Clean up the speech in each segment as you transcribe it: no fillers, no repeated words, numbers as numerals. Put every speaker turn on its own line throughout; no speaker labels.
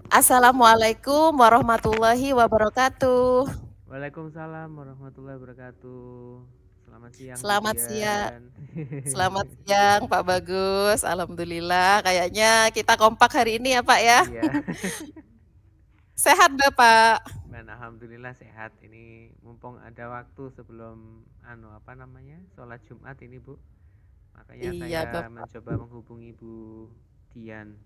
Assalamualaikum warahmatullahi wabarakatuh.
Waalaikumsalam warahmatullahi wabarakatuh. Selamat siang Bu
Selamat siang.
Dian.
Selamat siang Pak Bagus. Alhamdulillah kayaknya kita kompak hari ini ya Pak ya.
Iya.
Sehat Bapak?
Dan alhamdulillah sehat. Ini mumpung ada waktu sebelum apa namanya? Sholat Jumat ini, Bu. Makanya
Iya
saya
Bapak.
mencoba menghubungi Bu Dian.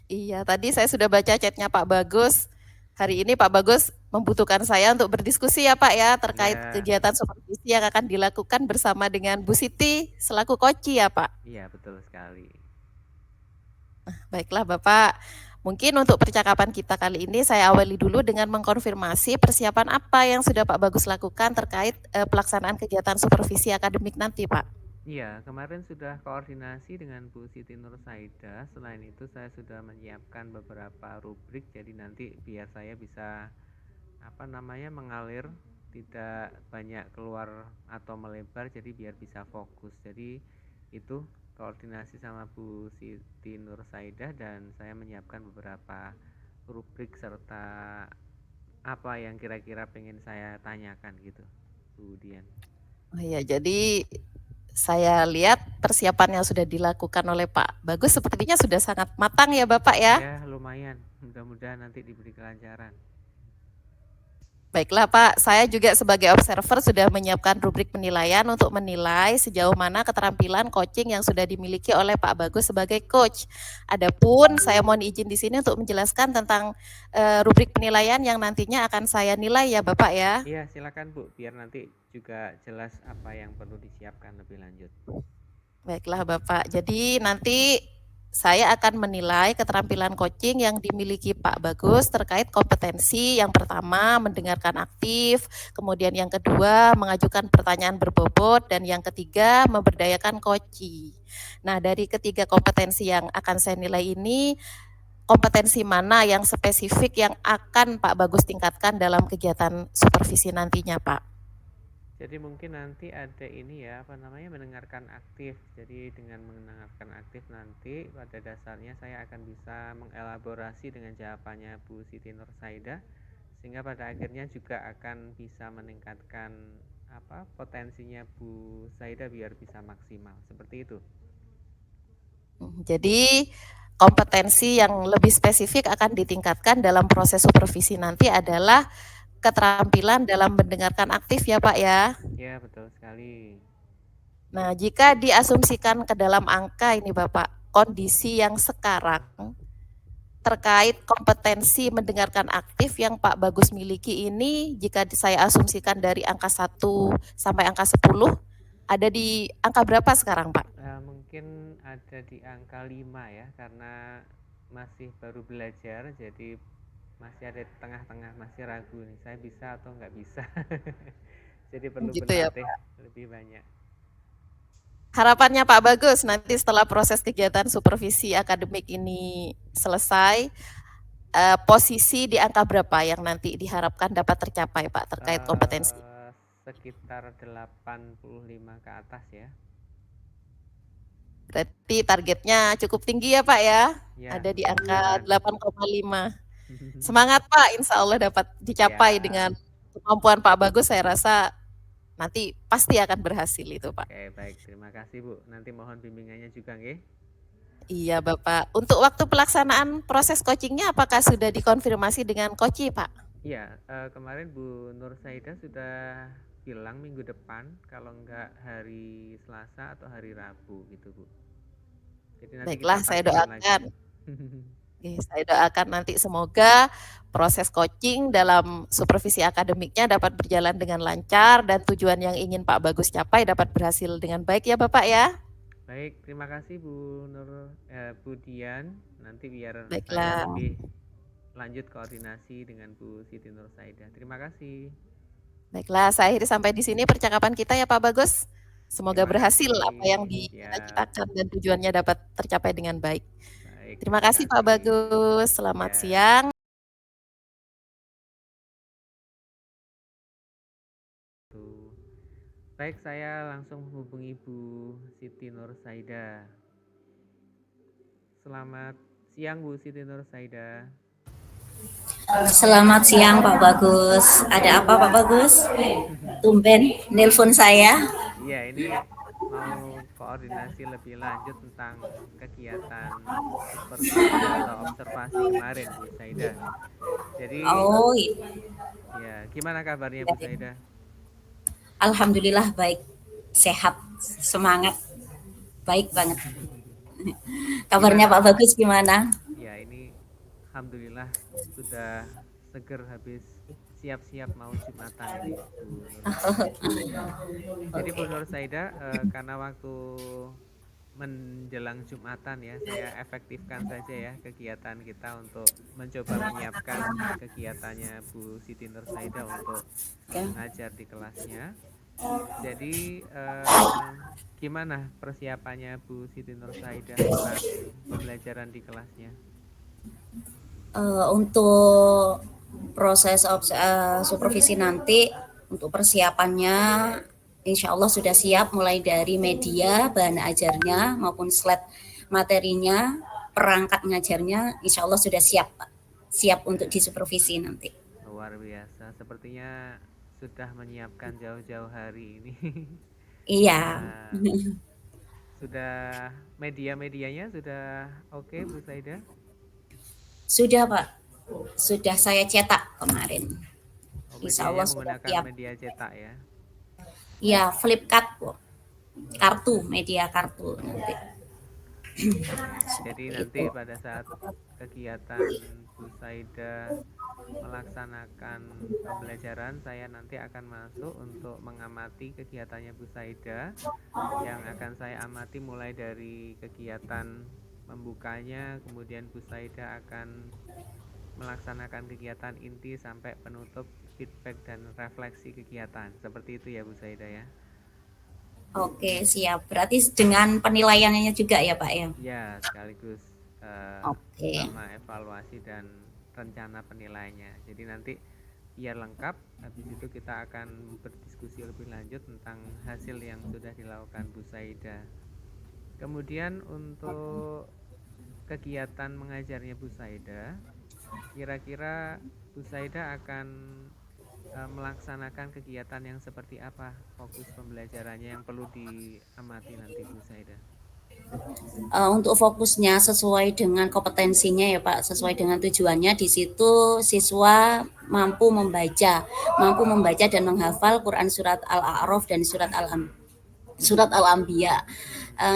Iya, tadi saya sudah baca chatnya Pak Bagus. Hari ini Pak Bagus membutuhkan saya untuk berdiskusi ya Pak ya terkait
Ya,
kegiatan supervisi yang akan dilakukan bersama dengan Bu Siti selaku koci ya Pak.
iya betul sekali.
Baiklah Bapak, mungkin untuk percakapan kita kali ini saya awali dulu dengan mengkonfirmasi persiapan apa yang sudah Pak Bagus lakukan terkait pelaksanaan kegiatan supervisi akademik nanti Pak.
Iya, kemarin sudah koordinasi dengan Bu Siti Nursaida. Selain itu saya sudah menyiapkan beberapa rubrik, jadi nanti biar saya bisa apa namanya mengalir, tidak banyak keluar atau melebar, jadi biar bisa fokus. Jadi itu koordinasi sama Bu Siti Nursaida dan saya menyiapkan beberapa rubrik serta apa yang kira-kira pengen saya tanyakan gitu, Bu Dian.
Oh iya, jadi saya lihat persiapan yang sudah dilakukan oleh Pak Bagus sepertinya sudah sangat matang ya Bapak ya.
Ya lumayan, mudah-mudahan nanti diberi kelancaran.
Baiklah Pak, saya juga sebagai observer sudah menyiapkan rubrik penilaian untuk menilai sejauh mana keterampilan coaching yang sudah dimiliki oleh Pak Bagus sebagai coach. Adapun saya mohon izin di sini untuk menjelaskan tentang rubrik penilaian yang nantinya akan saya nilai ya Bapak ya.
Iya silakan Bu, biar nanti juga jelas apa yang perlu disiapkan lebih lanjut.
Baiklah Bapak, jadi nanti saya akan menilai keterampilan coaching yang dimiliki Pak Bagus terkait kompetensi yang pertama mendengarkan aktif, kemudian yang kedua mengajukan pertanyaan berbobot, dan yang ketiga memberdayakan coachee. Nah dari ketiga kompetensi yang akan saya nilai ini, kompetensi mana yang spesifik yang akan Pak Bagus tingkatkan dalam kegiatan supervisi nantinya Pak?
Jadi mungkin nanti ada ini ya, apa namanya, mendengarkan aktif. Jadi dengan mendengarkan aktif nanti pada dasarnya saya akan bisa mengelaborasi dengan jawabannya Bu Siti Nursaida, sehingga pada akhirnya juga akan bisa meningkatkan apa potensinya Bu Saida biar bisa maksimal. Seperti itu.
Jadi kompetensi yang lebih spesifik akan ditingkatkan dalam proses supervisi nanti adalah keterampilan dalam mendengarkan aktif ya Pak ya.
Ya, betul sekali.
Nah, jika diasumsikan ke dalam angka ini Bapak, kondisi yang sekarang terkait kompetensi mendengarkan aktif yang Pak Bagus miliki ini, jika saya asumsikan dari angka 1 sampai angka 10, ada di angka berapa sekarang Pak?
Mungkin ada di angka 5 ya, karena masih baru belajar, jadi masih ada di tengah-tengah, masih ragu nih, saya bisa atau nggak bisa. Jadi perlu
Gitu ya
berlatih
Pak.
lebih banyak.
Harapannya Pak Bagus nanti setelah proses kegiatan supervisi akademik ini selesai, posisi di angka berapa yang nanti diharapkan dapat tercapai Pak terkait kompetensi?
Sekitar 85 ke atas ya.
Berarti targetnya cukup tinggi ya Pak ya,
Ya,
ada di angka
mudah-mudahan.
8,5. Semangat Pak, insya Allah dapat dicapai
Siap.
dengan kemampuan Pak Bagus, saya rasa nanti pasti akan berhasil itu Pak.
Oke, baik. Terima kasih Bu. Nanti mohon bimbingannya juga nggih.
Iya Bapak, untuk waktu pelaksanaan proses coachingnya apakah sudah dikonfirmasi dengan coach Pak?
Iya, kemarin Bu Nur Saida sudah bilang minggu depan, kalau nggak hari Selasa atau hari Rabu gitu Bu. Jadi nanti kita
Baiklah, saya
pastikan lagi.
doakan. Saya doakan nanti semoga proses coaching dalam supervisi akademiknya dapat berjalan dengan lancar dan tujuan yang ingin Pak Bagus capai dapat berhasil dengan baik ya Bapak ya.
Baik, terima kasih Bu Dian. Nanti biar saya
Baiklah.
lebih lanjut koordinasi dengan Bu Siti Nursaida. Terima kasih.
Baiklah, saya akhiri sampai di sini percakapan kita ya Pak Bagus. Semoga
Terima
berhasil apa yang
kasih. Siap.
dicita-citakan dan tujuannya dapat tercapai dengan baik.
Baik,
Terima
terima
kasih Pak
kasih.
Bagus, selamat
Ya.
siang.
Tuh. Baik, saya langsung hubungi Bu Siti Nursaida. Selamat siang Bu Siti Nursaida.
Selamat siang Pak Bagus. Ada apa Pak Bagus? Tumben nelpon saya.
Iya, ini mau koordinasi lebih lanjut tentang kegiatan supervisi atau observasi kemarin Bu Saida. Jadi,
Oh,
ya, gimana kabarnya Bu Saida?
alhamdulillah baik, sehat, semangat, baik banget. Kabarnya Pak
Gimana?
Bagus gimana?
Ya, ini alhamdulillah sudah seger habis siap-siap mau Jumatan ini Bu Nur Saida. Jadi Bu Nur Saida, karena waktu menjelang Jumatan ya, saya efektifkan saja ya kegiatan kita untuk mencoba menyiapkan kegiatannya Bu Siti Nursaida untuk mengajar di kelasnya. Jadi gimana persiapannya Bu Siti Nursaida tentang pembelajaran di kelasnya?
Untuk proses supervisi nanti untuk persiapannya insya Allah sudah siap mulai dari media bahan ajarnya maupun slide materinya, perangkat ngajarnya insya Allah sudah siap Pak. Siap untuk
Oke,
disupervisi nanti.
luar biasa. Sepertinya sudah menyiapkan jauh-jauh hari ini.
Iya,
Nah, sudah media-medianya sudah oke Bu Saida?
sudah Pak. Sudah saya cetak kemarin.
Oh,
Insya
medianya
Allah sudah
menggunakan
siap.
media cetak ya.
Ya, flip card Bu. Kartu, media kartu nanti.
Jadi
Seperti
nanti
itu.
pada saat kegiatan Bu Saida melaksanakan pembelajaran, saya nanti akan masuk untuk mengamati kegiatannya Bu Saida, yang akan saya amati mulai dari kegiatan membukanya, kemudian Bu Saida akan melaksanakan kegiatan inti sampai penutup feedback dan refleksi kegiatan. Seperti itu ya Bu Saida ya.
Oke, siap. Berarti dengan penilaiannya juga ya Pak ya?
Ya, sekaligus
Oke.
sama evaluasi dan rencana penilaiannya. Jadi nanti biar lengkap, habis itu kita akan berdiskusi lebih lanjut tentang hasil yang sudah dilakukan Bu Saida. Kemudian untuk kegiatan mengajarnya Bu Saida, kira-kira Bu Saida akan melaksanakan kegiatan yang seperti apa, fokus pembelajarannya yang perlu diamati nanti Bu Saida?
Untuk fokusnya sesuai dengan kompetensinya ya Pak, sesuai dengan tujuannya di situ siswa mampu membaca dan menghafal Quran surat Al-A'raf dan surat Al-Anbiya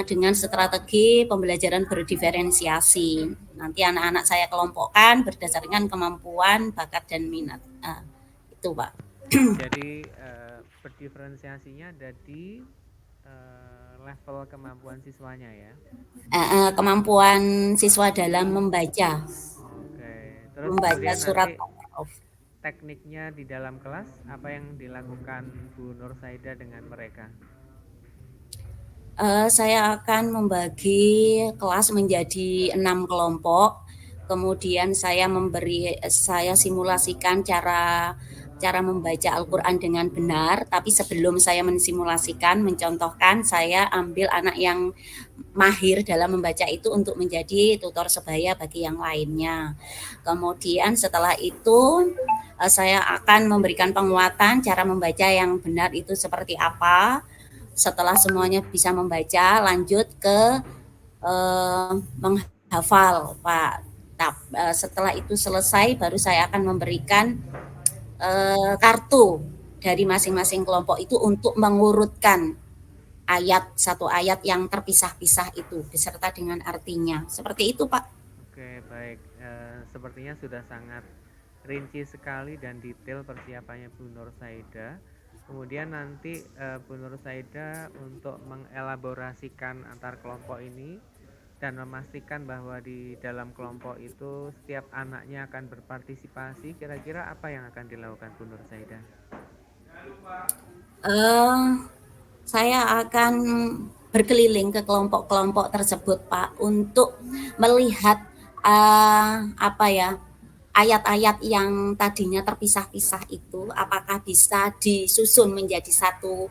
dengan strategi pembelajaran berdiferensiasi. Nanti anak-anak saya kelompokkan berdasarkan kemampuan, bakat dan minat. Itu Pak.
Jadi berdiferensiasinya ada di level kemampuan siswanya ya.
Kemampuan siswa dalam membaca,
Oke, terus
membaca
kemudian
surat
nanti
Al-A'raf.
tekniknya di dalam kelas apa yang dilakukan Bu Nur Saida dengan mereka?
Saya akan membagi kelas menjadi 6 kelompok. Kemudian saya simulasikan cara cara membaca Al-Quran dengan benar. Tapi sebelum saya mensimulasikan, mencontohkan, saya ambil anak yang mahir dalam membaca itu untuk menjadi tutor sebaya bagi yang lainnya. Kemudian setelah itu saya akan memberikan penguatan cara membaca yang benar itu seperti apa. Setelah semuanya bisa membaca, lanjut ke menghafal, Pak. Setelah itu selesai, baru saya akan memberikan kartu dari masing-masing kelompok itu untuk mengurutkan satu ayat yang terpisah-pisah itu beserta dengan artinya. Seperti itu, Pak.
Oke, baik. Sepertinya sudah sangat rinci sekali dan detail persiapannya Bu Nur Saida. Kemudian nanti Bu Nur Saida untuk mengelaborasikan antar kelompok ini dan memastikan bahwa di dalam kelompok itu setiap anaknya akan berpartisipasi. Kira-kira apa yang akan dilakukan Bu Nur Saida?
Eh, saya akan berkeliling ke kelompok-kelompok tersebut, Pak, untuk melihat apa ya, ayat-ayat yang tadinya terpisah-pisah itu apakah bisa disusun menjadi satu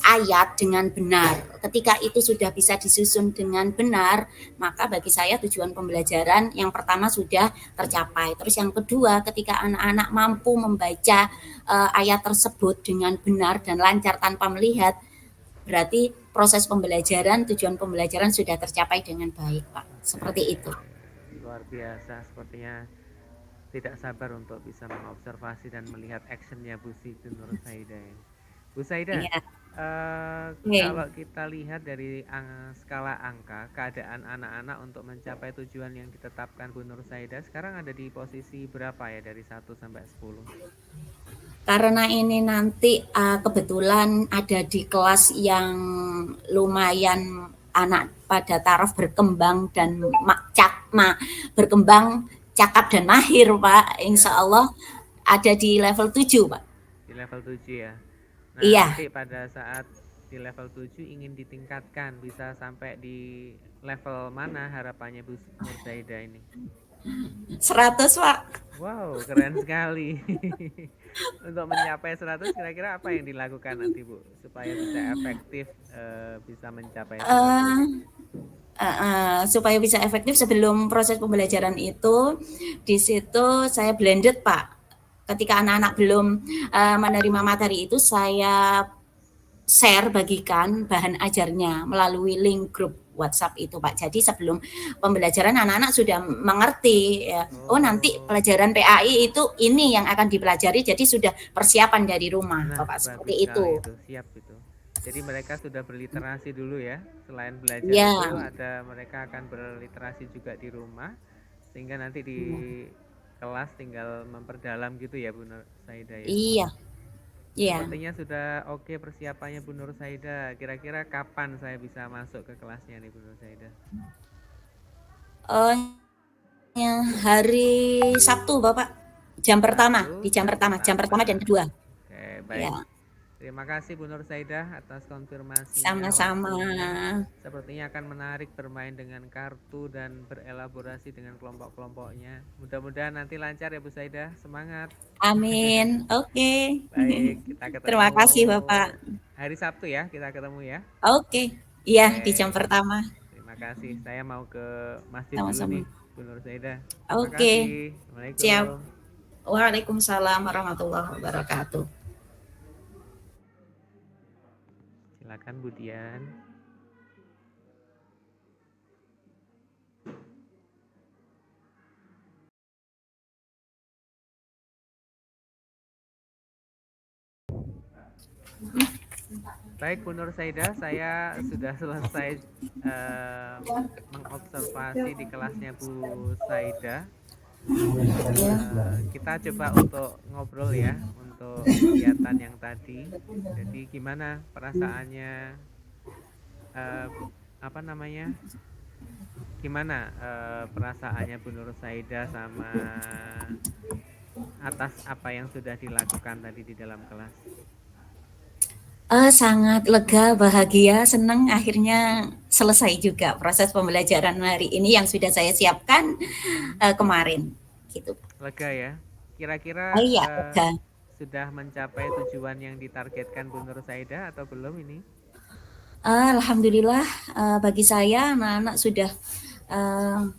ayat dengan benar. Ketika itu sudah bisa disusun dengan benar, maka bagi saya tujuan pembelajaran yang pertama sudah tercapai. Terus yang kedua, ketika anak-anak mampu membaca ayat tersebut dengan benar dan lancar tanpa melihat, berarti proses pembelajaran, tujuan pembelajaran sudah tercapai dengan baik, Pak.
Oke,
Seperti itu.
luar biasa. Sepertinya tidak sabar untuk bisa mengobservasi dan melihat actionnya Bu Siti Nur Saida ini. Bu Saida,
Iya.
kalau
Oke.
kita lihat dari skala angka, keadaan anak-anak untuk mencapai tujuan yang ditetapkan Bu Nur Saida sekarang ada di posisi berapa ya dari 1 sampai 10?
Karena ini nanti kebetulan ada di kelas yang lumayan anak pada taraf berkembang dan berkembang cakap dan mahir, Pak. Insya
Ya,
Allah ada di level 7, Pak.
di level 7 ya. Nah,
Iya,
nanti pada saat di level 7 ingin ditingkatkan, bisa sampai di level mana harapannya Bu Nur Saida ini?
100, Pak.
Wow, keren sekali. Untuk mencapai 100 kira-kira apa yang dilakukan nanti Bu supaya bisa efektif bisa mencapai 100?
Eh, supaya bisa efektif sebelum proses pembelajaran itu, di situ saya blended, Pak. Ketika anak-anak belum menerima materi itu, saya share, bagikan bahan ajarnya melalui link grup WhatsApp itu, Pak. Jadi sebelum pembelajaran anak-anak sudah mengerti ya. Oh, nanti
Oh,
pelajaran PAI itu ini yang akan dipelajari. Jadi sudah persiapan dari rumah,
nah
Bapak,
bagus
seperti
sekali
itu.
itu, siap itu. Jadi mereka sudah berliterasi dulu ya. Selain belajar itu
Ya,
ada mereka akan berliterasi juga di rumah sehingga nanti di kelas tinggal memperdalam gitu ya Bu Nur Saida ya.
iya, iya.
Sepertinya sudah oke persiapannya Bu Nur Saida. Kira-kira kapan saya bisa masuk ke kelasnya nih Bu Nur Saida?
Eh, hari Sabtu, Bapak.
Sabtu
Jam
jam
pertama, jam pertama dan
pertama.
kedua.
Oke, baik.
Ya,
Terima kasih Bu Nur Saida atas konfirmasinya,
sama-sama.
waktunya. Sepertinya akan menarik bermain dengan kartu dan berelaborasi dengan kelompok-kelompoknya. Mudah-mudahan nanti lancar ya Bu Saida. Semangat.
Amin. Oke.
Baik, kita
Terima
ketemu
kasih, Bapak.
hari Sabtu ya. Kita ketemu ya.
Oke. Iya, di jam
Oke.
pertama.
Terima kasih. Saya mau ke masjid dulu
Sama-sama.
nih, Bu Nur Saida. Terima
Oke,
kasih.
siap.
Assalamualaikum.
Waalaikumsalam warahmatullahi wabarakatuh.
Silakan Bu Dian. Baik Bu Nur Saida, saya sudah selesai mengobservasi di kelasnya Bu Saida. Kita coba untuk ngobrol ya untuk kegiatan yang tadi. Jadi gimana perasaannya, apa namanya? Gimana perasaannya Bu Nur Saida sama atas apa yang sudah dilakukan tadi di dalam kelas?
Sangat lega, bahagia, senang akhirnya selesai juga proses pembelajaran hari ini yang sudah saya siapkan kemarin. Gitu.
Lega ya. Kira-kira
Iya, lega.
sudah mencapai tujuan yang ditargetkan Bu Nur Saida atau belum ini?
Alhamdulillah bagi saya anak-anak sudah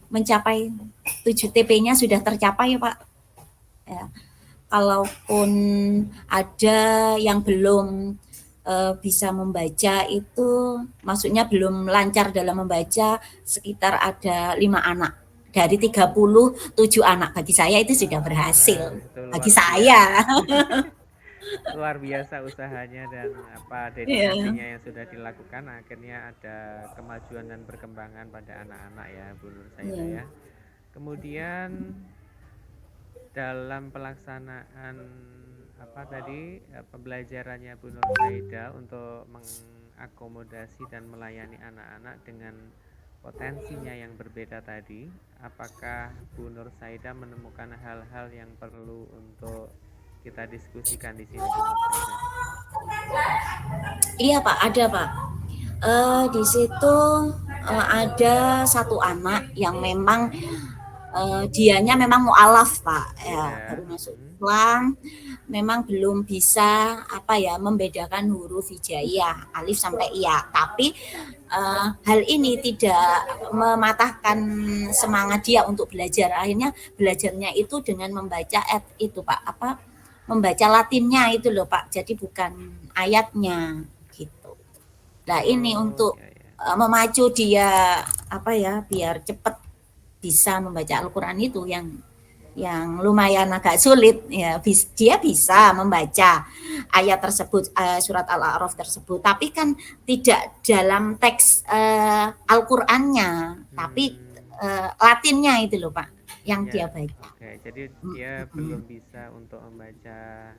mencapai 7 TP-nya sudah tercapai, Pak. Ya. Kalaupun ada yang belum bisa membaca itu, maksudnya belum lancar dalam membaca, sekitar ada 5 anak. Dari 37 anak, bagi saya itu sudah berhasil.
Wah, itu
Bagi
luar
saya.
biasa. Luar biasa usahanya dan apa
Iya,
dedikasinya yang sudah dilakukan akhirnya ada kemajuan dan perkembangan pada anak-anak ya Bu Nur Saida
iya.
ya. Kemudian dalam pelaksanaan apa tadi pembelajarannya Bu Nur Saida untuk mengakomodasi dan melayani anak-anak dengan potensinya yang berbeda tadi, apakah Bu Nur Saida menemukan hal-hal yang perlu untuk kita diskusikan di sini, Bu Nur Saida?
Iya Pak, ada Pak. Di situ ada satu anak yang memang dianya memang mualaf Pak, ya baru
Ya.
masuk Islam, memang belum bisa membedakan huruf hijaiyah alif sampai iya. Tapi hal ini tidak mematahkan semangat dia untuk belajar. Akhirnya belajarnya itu dengan membaca itu Pak, membaca Latinnya itu loh Pak. Jadi bukan ayatnya gitu. Nah ini
Oh,
untuk
ya ya.
memacu dia biar cepat bisa membaca Al-Quran itu yang lumayan agak sulit ya. Dia bisa membaca ayat tersebut, surat Al-A'raf tersebut, tapi kan tidak dalam teks Al-Qur'annya, tapi Latinnya itu loh Pak yang dia
Ya,
baca.
oke. Jadi dia belum bisa untuk membaca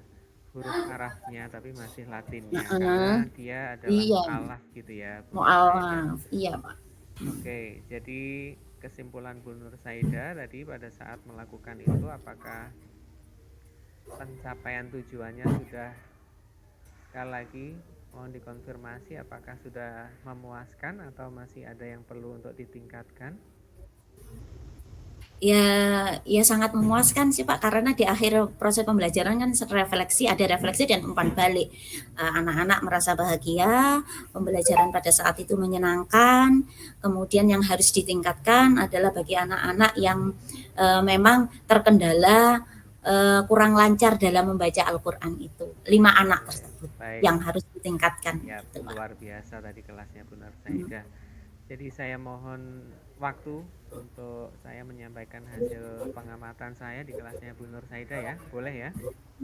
huruf Arabnya, tapi masih Latinnya karena dia adalah
Iya,
mualaf gitu ya, Bu Nur Saida.
mu'alaf. Iya Pak.
Oke, jadi kesimpulan Bu Nur Saida tadi pada saat melakukan itu, apakah pencapaian tujuannya sudah, sekali lagi mohon dikonfirmasi, apakah sudah memuaskan atau masih ada yang perlu untuk ditingkatkan?
Ya sangat memuaskan sih Pak, karena di akhir proses pembelajaran kan ada refleksi dan umpan balik. Anak-anak merasa bahagia, pembelajaran pada saat itu menyenangkan. Kemudian yang harus ditingkatkan adalah bagi anak-anak yang memang terkendala kurang lancar dalam membaca Al-Quran itu. 5 anak tersebut
Baik,
yang harus ditingkatkan.
ya
Gitu, Pak.
luar biasa tadi kelasnya Bu Nur Saida. Jadi saya mohon waktu untuk saya menyampaikan hasil pengamatan saya di kelasnya Bu Nur Saida ya, boleh ya?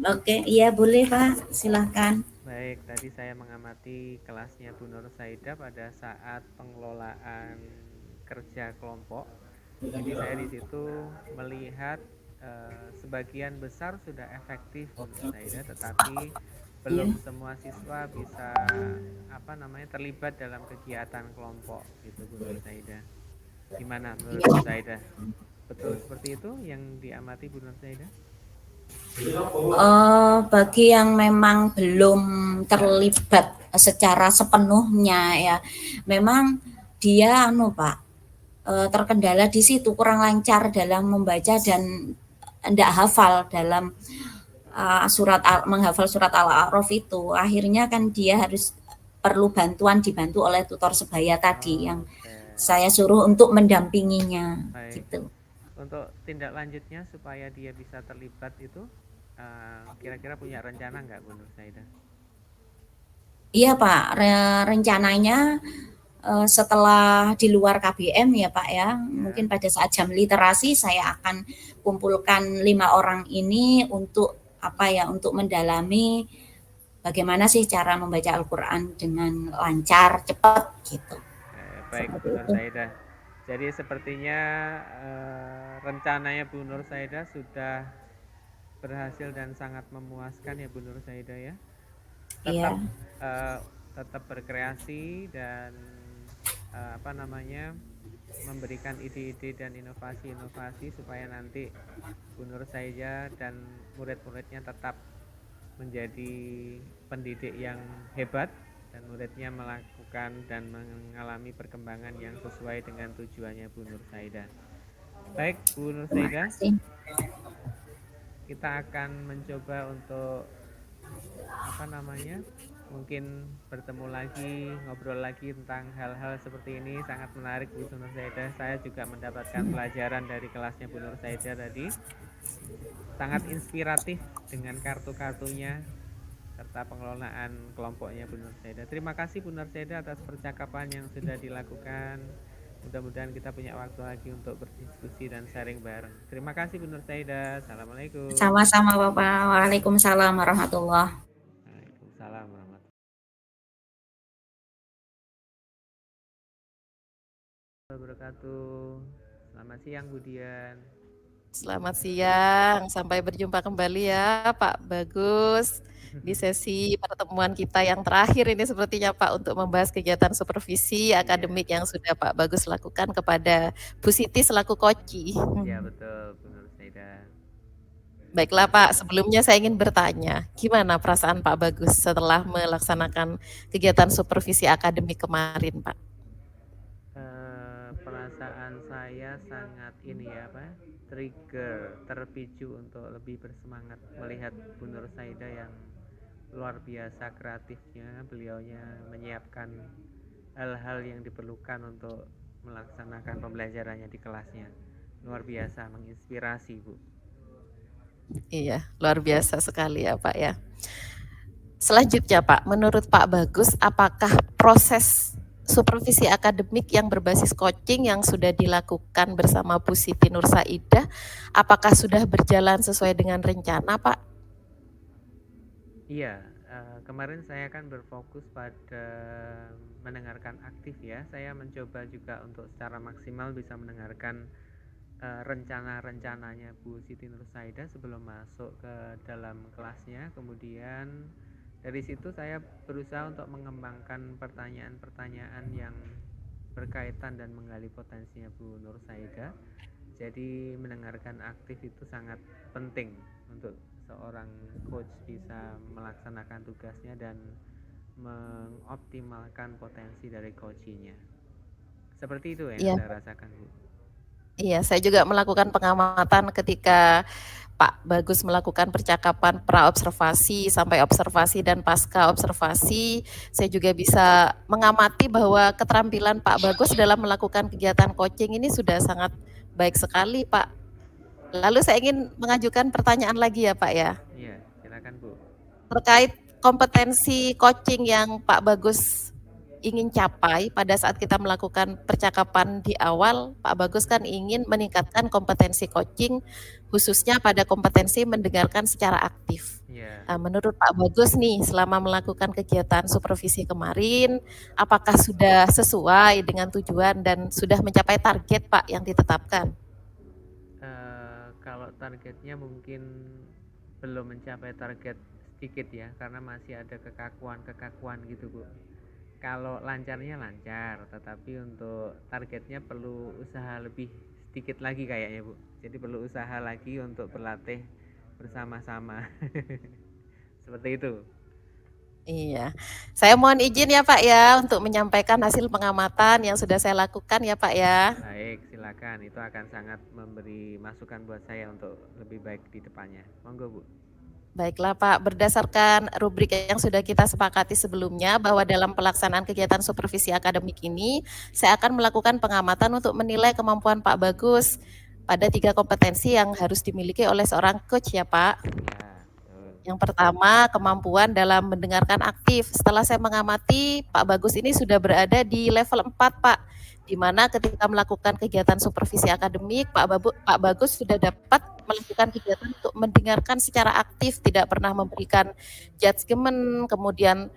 Oke, iya boleh Pak, silahkan.
Baik, tadi saya mengamati kelasnya Bu Nur Saida pada saat pengelolaan kerja kelompok. Jadi saya di situ melihat sebagian besar sudah efektif Bu Nur Saida, tetapi belum semua siswa bisa terlibat dalam kegiatan kelompok gitu Bu Nur Saida. Gimana menurut Bu Saida? Betul seperti itu yang diamati Bu Nur Saida?
Bagi yang memang belum terlibat secara sepenuhnya ya, memang dia Pak, terkendala di situ, kurang lancar dalam membaca dan tidak hafal dalam menghafal surat Al-A'raf itu. Akhirnya kan dia harus perlu dibantu oleh tutor sebaya tadi yang saya suruh untuk mendampinginya.
Baik.
Gitu.
Untuk tindak lanjutnya supaya dia bisa terlibat itu, kira-kira punya rencana nggak Bu Nur Saida?
Iya Pak, rencananya setelah di luar KBM ya Pak ya, mungkin pada saat jam literasi saya akan kumpulkan 5 orang ini untuk untuk mendalami bagaimana sih cara membaca Al-Quran dengan lancar, cepat gitu.
Baik Bu Nur Saida. Jadi sepertinya rencananya Bu Nur Saida sudah berhasil dan sangat memuaskan ya Bu Nur Saida ya. Tetap tetap berkreasi dan memberikan ide-ide dan inovasi-inovasi supaya nanti Bu Nur Saida dan murid-muridnya tetap menjadi pendidik yang hebat dan muridnya melakukan dan mengalami perkembangan yang sesuai dengan tujuannya Bu Nur Saida. Baik Bu Nur Saida, kita akan mencoba untuk mungkin bertemu lagi, ngobrol lagi tentang hal-hal seperti ini. Sangat menarik Bu Nur Saida. Saya juga mendapatkan pelajaran dari kelasnya Bu Nur Saida tadi. Sangat inspiratif dengan kartu-kartunya serta pengelolaan kelompoknya Bu Nur Saida. Terima kasih Bu Nur Saida atas percakapan yang sudah dilakukan. Mudah-mudahan kita punya waktu lagi untuk berdiskusi dan sharing bareng. Terima kasih Bu Nur Saida. Assalamualaikum.
Sama-sama Bapak. Waalaikumsalam warahmatullahi wabarakatuh.
Waalaikumsalam warahmatullahi wabarakatuh. Selamat siang Bu Dian.
Selamat siang, sampai berjumpa kembali ya Pak Bagus di sesi pertemuan kita yang terakhir ini sepertinya Pak untuk membahas kegiatan supervisi akademik yang sudah Pak Bagus lakukan kepada Bu Siti selaku koci.
Iya betul Bu Nur Saida.
Baiklah Pak, sebelumnya saya ingin bertanya, gimana perasaan Pak Bagus setelah melaksanakan kegiatan supervisi akademik kemarin, Pak?
Perasaan saya sangat ini ya apa? Trigger, terpicu untuk lebih bersemangat melihat Bu Nur Saida yang luar biasa kreatifnya. Beliaunya menyiapkan hal-hal yang diperlukan untuk melaksanakan pembelajarannya di kelasnya. Luar biasa, menginspirasi Bu.
Iya, luar biasa sekali ya Pak ya. Selanjutnya Pak, menurut Pak Bagus, apakah proses supervisi akademik yang berbasis coaching yang sudah dilakukan bersama Bu Siti Nur Saidah, apakah sudah berjalan sesuai dengan rencana Pak?
Iya, kemarin saya kan berfokus pada mendengarkan aktif ya. Saya mencoba juga untuk secara maksimal bisa mendengarkan rencana-rencananya Bu Siti Nur Saidah sebelum masuk ke dalam kelasnya. Kemudian dari situ saya berusaha untuk mengembangkan pertanyaan-pertanyaan yang berkaitan dan menggali potensinya Bu Nur Saidah. Jadi mendengarkan aktif itu sangat penting untuk seorang coach bisa melaksanakan tugasnya dan mengoptimalkan potensi dari coachingnya. Seperti itu yang saya rasakan Bu.
Iya, saya juga melakukan pengamatan ketika Pak Bagus melakukan percakapan pra-observasi sampai observasi dan pasca observasi. Saya juga bisa mengamati bahwa keterampilan Pak Bagus dalam melakukan kegiatan coaching ini sudah sangat baik sekali, Pak. Lalu saya ingin mengajukan pertanyaan lagi ya, Pak ya.
Iya, silakan Bu.
Terkait kompetensi coaching yang Pak Bagus ingin capai pada saat kita melakukan percakapan di awal, Pak Bagus kan ingin meningkatkan kompetensi coaching, khususnya pada kompetensi mendengarkan secara aktif.
Yeah.
Menurut Pak Bagus nih, selama melakukan kegiatan supervisi kemarin, apakah sudah sesuai dengan tujuan dan sudah mencapai target Pak yang ditetapkan?
Kalau targetnya mungkin belum mencapai target sedikit ya, karena masih ada kekakuan gitu Bu. Kalau lancarnya lancar, tetapi untuk targetnya perlu usaha lebih sedikit lagi kayaknya Bu. Jadi perlu usaha lagi untuk berlatih bersama-sama. Seperti itu.
Iya, saya mohon izin ya Pak ya untuk menyampaikan hasil pengamatan yang sudah saya lakukan ya Pak ya.
Baik, silakan. Itu akan sangat memberi masukan buat saya untuk lebih baik di depannya. Monggo Bu.
Baiklah Pak, berdasarkan rubrik yang sudah kita sepakati sebelumnya bahwa dalam pelaksanaan kegiatan supervisi akademik ini, saya akan melakukan pengamatan untuk menilai kemampuan Pak Bagus pada 3 kompetensi yang harus dimiliki oleh seorang coach ya Pak. Yang pertama, kemampuan dalam mendengarkan aktif. Setelah saya mengamati, Pak Bagus ini sudah berada di level 4 Pak, di mana ketika melakukan kegiatan supervisi akademik, Pak Bagus sudah dapat melakukan kegiatan untuk mendengarkan secara aktif, tidak pernah memberikan judgement, kemudian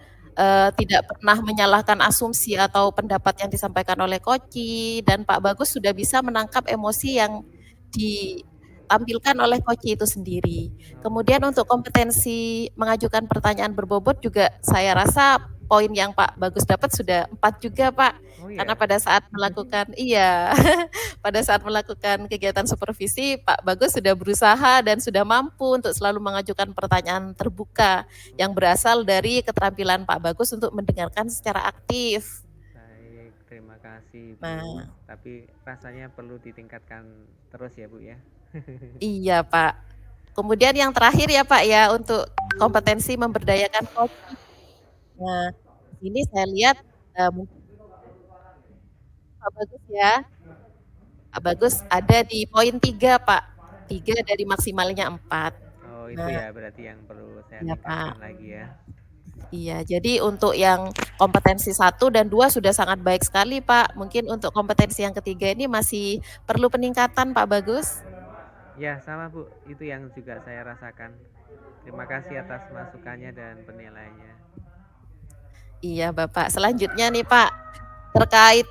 tidak pernah menyalahkan asumsi atau pendapat yang disampaikan oleh coach, dan Pak Bagus sudah bisa menangkap emosi yang ditampilkan oleh coach itu sendiri. Kemudian untuk kompetensi mengajukan pertanyaan berbobot juga saya rasa poin yang Pak Bagus dapat sudah 4 juga Pak. Karena pada saat melakukan pada saat melakukan kegiatan supervisi, Pak Bagus sudah berusaha dan sudah mampu untuk selalu mengajukan pertanyaan terbuka yang berasal dari keterampilan Pak Bagus untuk mendengarkan secara aktif.
Baik, terima kasih Bu. Tapi rasanya perlu ditingkatkan terus ya Bu ya.
Iya Pak. Kemudian yang terakhir ya Pak ya, untuk kompetensi memberdayakan coach. Nah, ini saya lihat Pak Bagus ya. Pak Bagus ada di poin 3 Pak, 3 dari maksimalnya 4.
Oh itu ya berarti yang perlu saya tingkatkan lagi ya.
Iya, jadi untuk yang kompetensi 1 dan 2 sudah sangat baik sekali Pak. Mungkin untuk kompetensi yang ketiga ini masih perlu peningkatan Pak Bagus.
Ya sama Bu, itu yang juga saya rasakan. Terima kasih atas masukannya dan penilaiannya.
Iya Bapak, selanjutnya nih Pak, terkait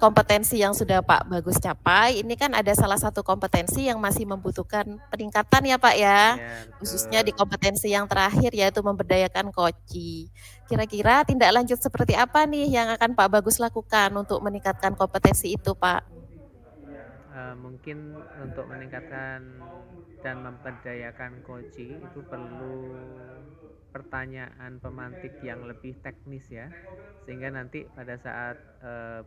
kompetensi yang sudah Pak Bagus capai, ini kan ada salah satu kompetensi yang masih membutuhkan peningkatan ya Pak ya, khususnya di kompetensi yang terakhir yaitu memberdayakan coach. Kira-kira tindak lanjut seperti apa nih yang akan Pak Bagus lakukan untuk meningkatkan kompetensi itu Pak?
mungkin untuk meningkatkan dan memperdayakan coaching itu perlu pertanyaan pemantik yang lebih teknis ya, sehingga nanti pada saat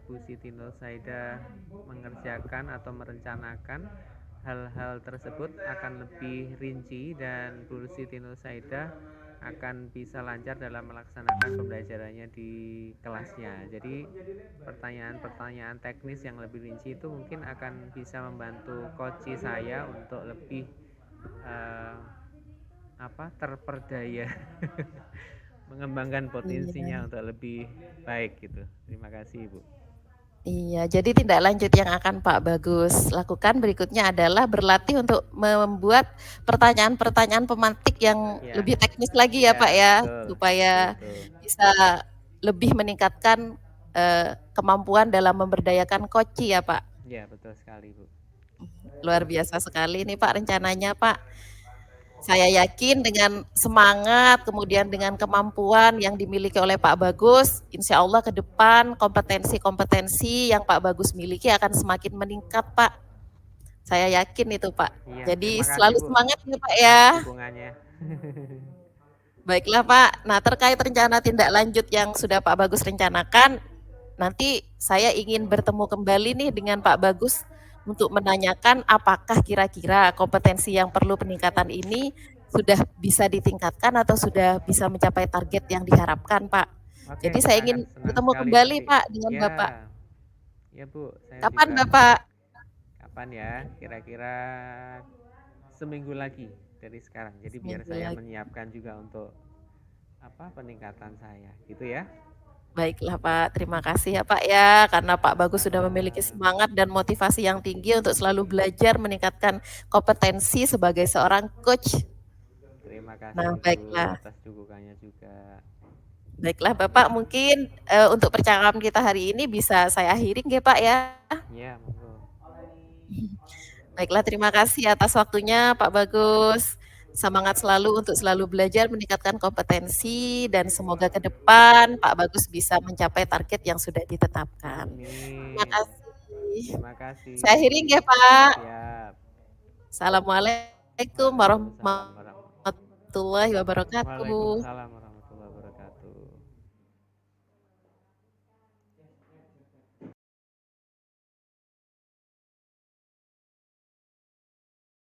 Bu Siti Nursaida mengerjakan atau merencanakan hal-hal tersebut akan lebih rinci dan Bu Siti Nursaida akan bisa lancar dalam melaksanakan pembelajarannya di kelasnya. Jadi pertanyaan-pertanyaan teknis yang lebih rinci itu mungkin akan bisa membantu coach saya untuk lebih terperdaya mengembangkan potensinya
Iya.
untuk lebih baik gitu. Terima kasih Ibu.
Iya, jadi tindak lanjut yang akan Pak Bagus lakukan berikutnya adalah berlatih untuk membuat pertanyaan-pertanyaan pemantik yang
Ya,
lebih teknis lagi ya Pak
ya
ya,
betul,
supaya
betul.
bisa lebih meningkatkan kemampuan dalam memberdayakan koci ya Pak.
Ya betul sekali Bu.
Luar biasa sekali nih Pak rencananya Pak. Saya yakin dengan semangat, kemudian dengan kemampuan yang dimiliki oleh Pak Bagus, insya Allah ke depan kompetensi-kompetensi yang Pak Bagus miliki akan semakin meningkat, Pak. Saya yakin itu, Pak.
Iya,
Jadi
terima kasih
selalu
Bu
semangat ya, Pak
atas
ya.
dukungannya.
Baiklah, Pak. Nah, terkait rencana tindak lanjut yang sudah Pak Bagus rencanakan, nanti saya ingin bertemu kembali nih dengan Pak Bagus untuk menanyakan apakah kira-kira kompetensi yang perlu peningkatan ini sudah bisa ditingkatkan atau sudah bisa mencapai target yang diharapkan, Pak.
Oke,
Jadi saya
sangat
ingin
senang
bertemu
sekali
kembali,
nanti.
Pak, dengan Bapak.
Ya, ya Bu, saya
Kapan,
juga.
Bapak?
Kapan ya? Kira-kira seminggu lagi dari sekarang. Jadi biar
Seminggu
saya
lagi.
menyiapkan juga untuk peningkatan saya, gitu ya.
Baiklah Pak, terima kasih ya Pak ya, karena Pak Bagus sudah memiliki
Sama-sama.
semangat dan motivasi yang tinggi untuk selalu belajar meningkatkan kompetensi sebagai seorang coach.
Terima
Nah,
kasih Bu
baiklah.
atas dukungannya juga.
Baiklah Bapak, mungkin untuk percakapan kita hari ini bisa saya akhiri nggih Pak ya.
Ya, monggo.
Baiklah, terima kasih atas waktunya Pak Bagus. Semangat selalu untuk selalu belajar meningkatkan kompetensi dan semoga ke depan Pak Bagus bisa mencapai target yang sudah ditetapkan. Terima
Amin.
kasih.
Terima kasih.
Saya akhiri nggih Pak.
Siap.
Assalamualaikum
Waalaikumsalam
warahmatullahi wabarakatuh.
Waalaikumsalam